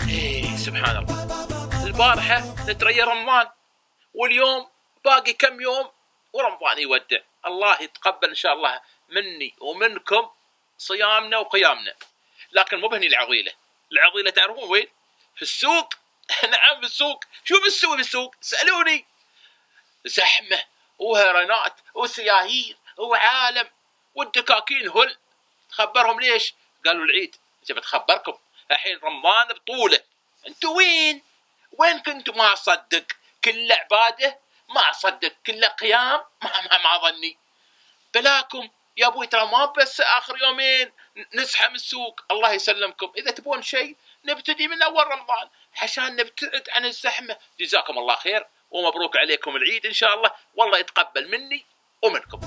إيه سبحان الله، البارحة نتريا رمضان واليوم باقي كم يوم ورمضان يودع. الله يتقبل إن شاء الله مني ومنكم صيامنا وقيامنا. لكن مو بهني العضيلة، العضيلة تعرفون وين؟ في السوق. نعم في السوق. شو بالسوق؟ في السوق سألوني، زحمة وهرنات وسياهير وعالم والدكاكين هل. تخبرهم ليش؟ قالوا العيد. جبت خبركم الحين رمضان بطولة، انتوا وين؟ وين كنتوا؟ ما اصدق كله عبادة، ما اصدق كله قيام، ما ظني. بلاكم يا ابوي ترى ما بس اخر يومين نزحم السوق. الله يسلمكم، اذا تبون شيء نبتدي من اول رمضان عشان نبتعد عن الزحمة. جزاكم الله خير ومبروك عليكم العيد ان شاء الله، والله يتقبل مني ومنكم.